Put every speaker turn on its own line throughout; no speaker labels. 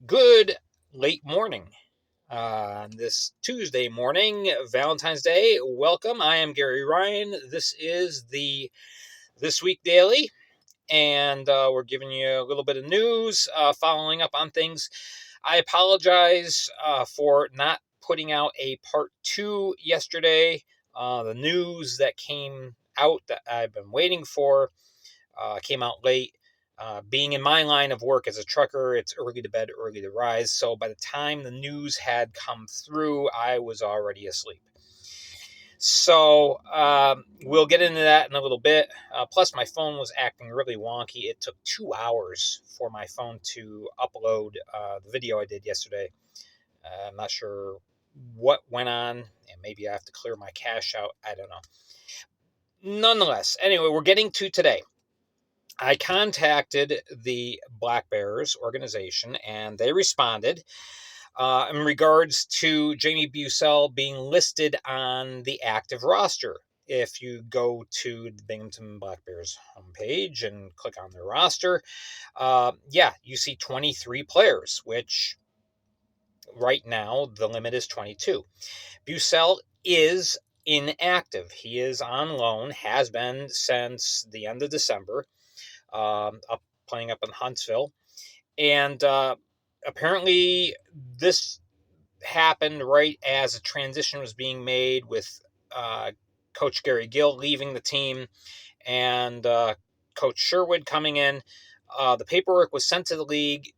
Good late morning. This Tuesday morning, Valentine's Day. Welcome. I am Gary Ryan. This is the This Week Daily, and we're giving you a little bit of news, following up on things. I apologize for not putting out a part 2 yesterday. The news that came out that I've been waiting for came out late. Being in my line of work as a trucker, it's early to bed, early to rise. So by the time the news had come through, I was already asleep. So we'll get into that in a little bit. Plus, my phone was acting really wonky. It took 2 hours for my phone to upload the video I did yesterday. I'm not sure what went on, and maybe I have to clear my cache out. I don't know. Nonetheless, anyway, we're getting to today. I contacted the Black Bears organization, and they responded in regards to Jamie Bussell being listed on the active roster. If you go to the Binghamton Black Bears homepage and click on their roster, you see 23 players, which right now the limit is 22. Bussell is inactive. He is on loan, has been since the end of December. Playing up in Huntsville. And apparently this happened right as a transition was being made with Coach Gary Gill leaving the team and Coach Sherwood coming in. The paperwork was sent to the league,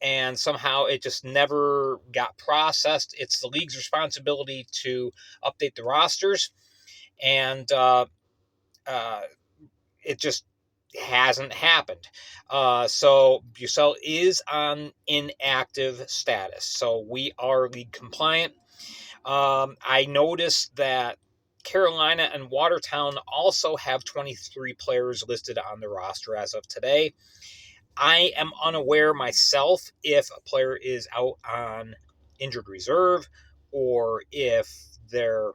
and somehow it just never got processed. It's the league's responsibility to update the rosters, and it just hasn't happened. So Bussell is on inactive status. So we are league compliant. I noticed that Carolina and Watertown also have 23 players listed on the roster as of today. I am unaware myself if a player is out on injured reserve or if they're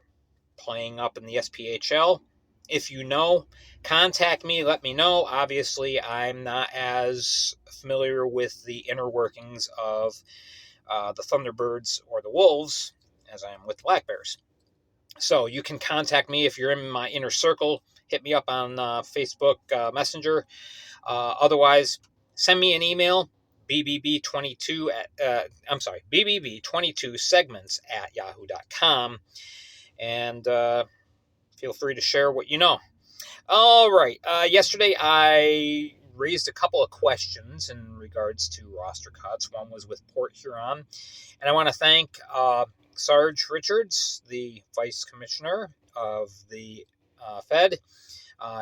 playing up in the SPHL. If you know, contact me, let me know. Obviously, I'm not as familiar with the inner workings of the Thunderbirds or the Wolves as I am with the Black Bears. So you can contact me if you're in my inner circle. Hit me up on Facebook Messenger. Otherwise, send me an email, bbb22segments@yahoo.com, and feel free to share what you know. All right. Yesterday, I raised a couple of questions in regards to roster cuts. One was with Port Huron, and I want to thank Sarge Richards, the Vice Commissioner of the Fed.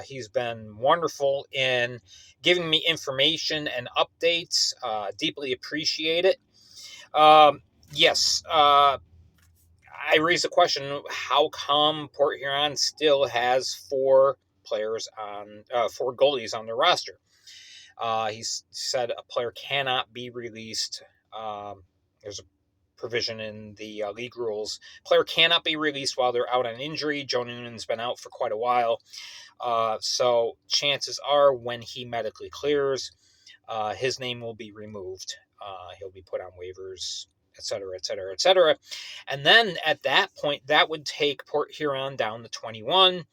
He's been wonderful in giving me information and updates. Deeply appreciate it. Yes. I raised the question: how come Port Huron still has four goalies on their roster? He said a player cannot be released. There's a provision in the league rules. Player cannot be released while they're out on injury. Joe Noonan's been out for quite a while. So chances are when he medically clears, his name will be removed. He'll be put on waivers, etc., etc., etc. And then at that point, that would take Port Huron down to 21.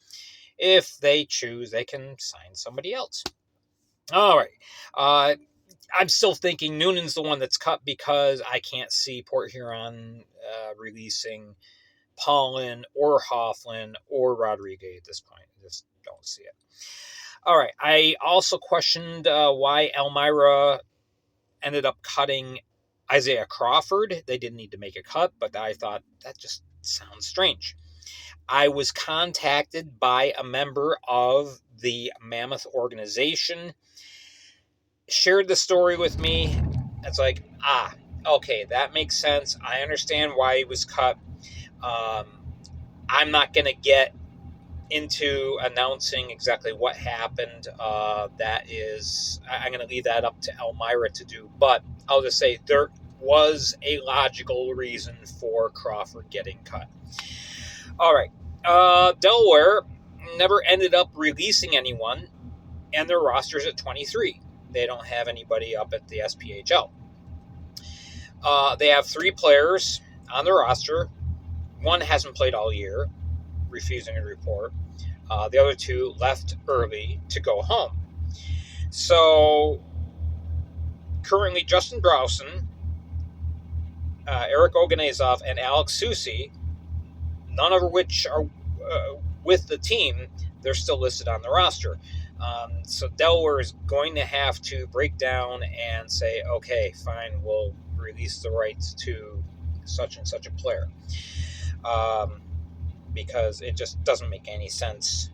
If they choose, they can sign somebody else. All right. I'm still thinking Noonan's the one that's cut because I can't see Port Huron releasing Paulin or Hofflin or Rodriguez at this point. I just don't see it. All right. I also questioned why Elmira ended up cutting Isaiah Crawford. They didn't need to make a cut, but I thought that just sounds strange. I was contacted by a member of the Mammoth organization, shared the story with me. It's like, okay, that makes sense. I understand why he was cut. I'm not going to get into announcing exactly what happened. I'm going to leave that up to Elmira to do. But I'll just say there was a logical reason for Crawford getting cut. All right. Delaware never ended up releasing anyone, and their roster's at 23. They don't have anybody up at the SPHL. They have 3 players on the roster. One hasn't played all year, refusing to report. The other 2 left early to go home. So currently, Justin Browson, Eric Oganezov, and Alex Susi, none of which are with the team, they're still listed on the roster. So Delaware is going to have to break down and say, okay, fine, we'll release the rights to such and such a player. Because it just doesn't make any sense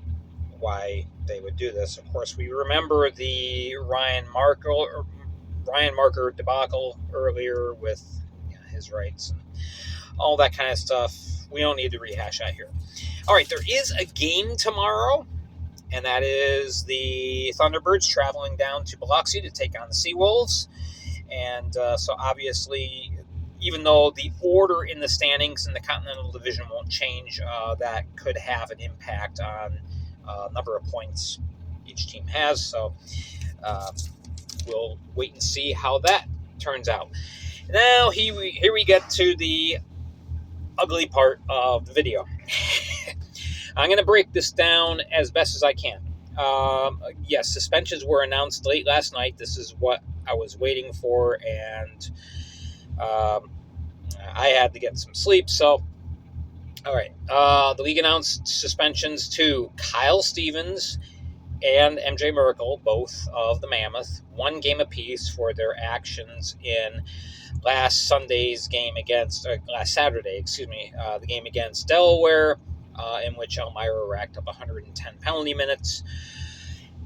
why they would do this. Of course, we remember the Ryan Marker debacle earlier with his rights and all that kind of stuff. We don't need to rehash that here. All right, there is a game tomorrow, and that is the Thunderbirds traveling down to Biloxi to take on the Seawolves. And so obviously, even though the order in the standings in the Continental Division won't change, that could have an impact on number of points each team has. So we'll wait and see how that turns out. Now, here we get to the ugly part of the video. I'm going to break this down as best as I can. Yes, suspensions were announced late last night. This is what I was waiting for, and I had to get some sleep. So, all right. The league announced suspensions to Kyle Stevens and MJ Merkel, both of the Mammoth, 1 game apiece for their actions in last Saturday's game against the game against Delaware, in which Elmira racked up 110 penalty minutes.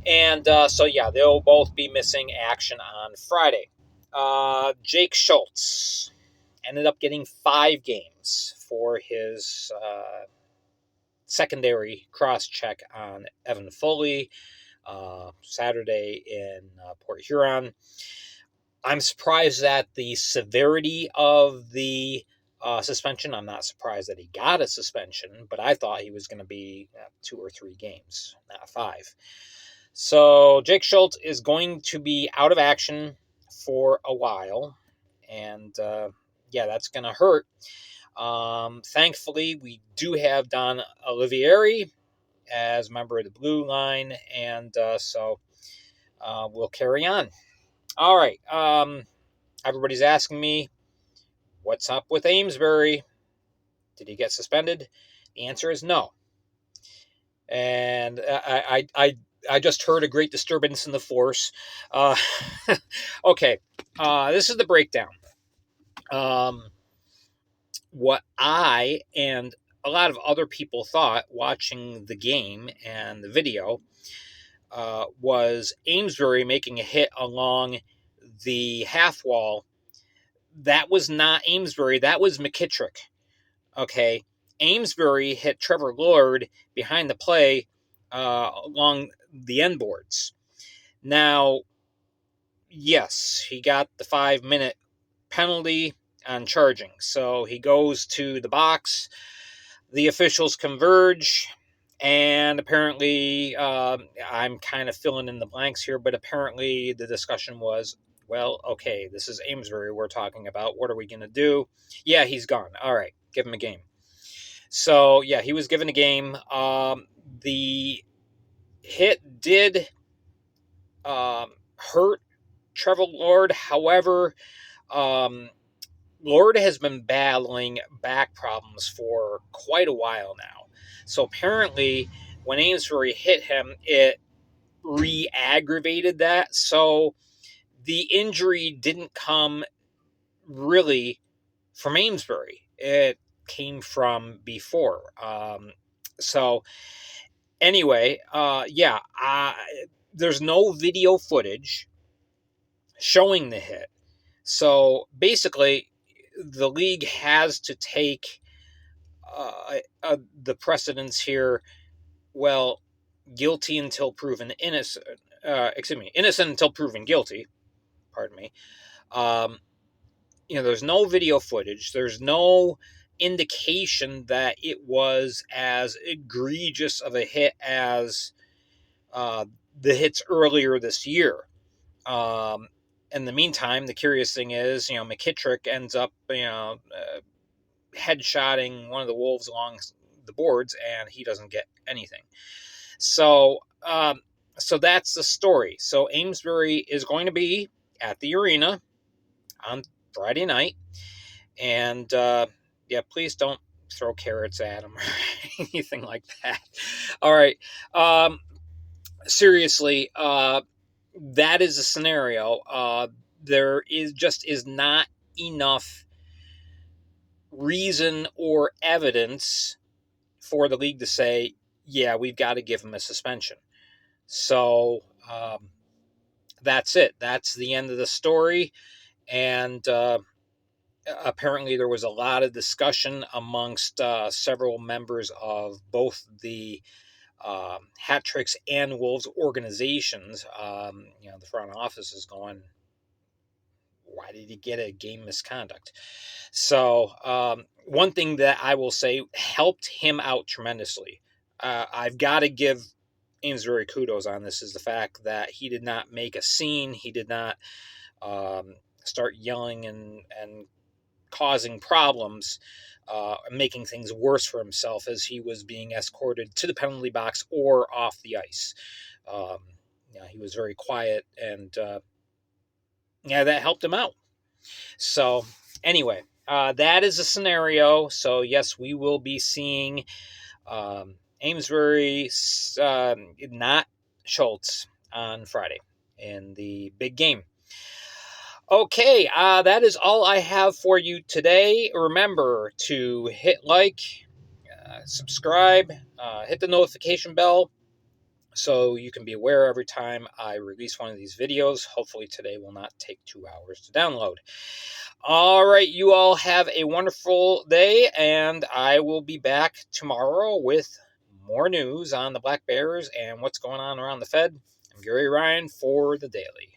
And they'll both be missing action on Friday. Jake Schultz ended up getting 5 games for his secondary cross-check on Evan Foley Saturday in Port Huron. I'm surprised at the severity of the suspension. I'm not surprised that he got a suspension, but I thought he was going to be 2 or 3 games, not 5. So Jake Schultz is going to be out of action for a while, and that's going to hurt. Thankfully, we do have Don Olivieri as a member of the Blue Line, and so we'll carry on. All right. Everybody's asking me, what's up with Amesbury? Did he get suspended? The answer is no. And I just heard a great disturbance in the force. Okay. This is the breakdown. What I and a lot of other people thought watching the game and the video was Amesbury making a hit along the half wall. That was not Amesbury. That was McKittrick. Okay. Amesbury hit Trevor Lord behind the play along the end boards. Now, yes, he got the 5-minute penalty on charging. So he goes to the box. The officials converge. And apparently, I'm kind of filling in the blanks here, but apparently the discussion was, well, okay, this is Amesbury we're talking about. What are we going to do? Yeah, he's gone. All right, give him a game. So, yeah, he was given a game. The hit did hurt Trevor Lord. However, Lord has been battling back problems for quite a while now. So apparently, when Amesbury hit him, it re-aggravated that. So the injury didn't come really from Amesbury. It came from before. So anyway, there's no video footage showing the hit. So basically, the league has to take the precedence here. Well, guilty until proven innocent. Innocent until proven guilty. Pardon me. There's no video footage. There's no indication that it was as egregious of a hit as the hits earlier this year. in the meantime, the curious thing is, McKittrick ends up, headshotting one of the Wolves along the boards, and he doesn't get anything. So, so that's the story. So Amesbury is going to be at the arena on Friday night, and yeah, please don't throw carrots at him or anything like that. All right, seriously, that is a scenario. There is not enough reason or evidence for the league to say, yeah, we've got to give him a suspension. So that's it. That's the end of the story. And apparently there was a lot of discussion amongst several members of both the Hat Tricks and Wolves organizations. The front office is going, why did he get a game misconduct? So one thing that I will say helped him out tremendously. I've got to give Amesbury kudos on this, is the fact that he did not make a scene. He did not start yelling and causing problems, making things worse for himself as he was being escorted to the penalty box or off the ice. He was very quiet, and that helped him out. So anyway, that is a scenario. So yes, we will be seeing Amesbury, not Schultz, on Friday in the big game. Okay, that is all I have for you today. Remember to hit like, subscribe, hit the notification bell so you can be aware every time I release one of these videos. Hopefully today will not take 2 hours to download. All right, you all have a wonderful day, and I will be back tomorrow with more news on the Black Bears and what's going on around the Fed. I'm Gary Ryan for The Daily.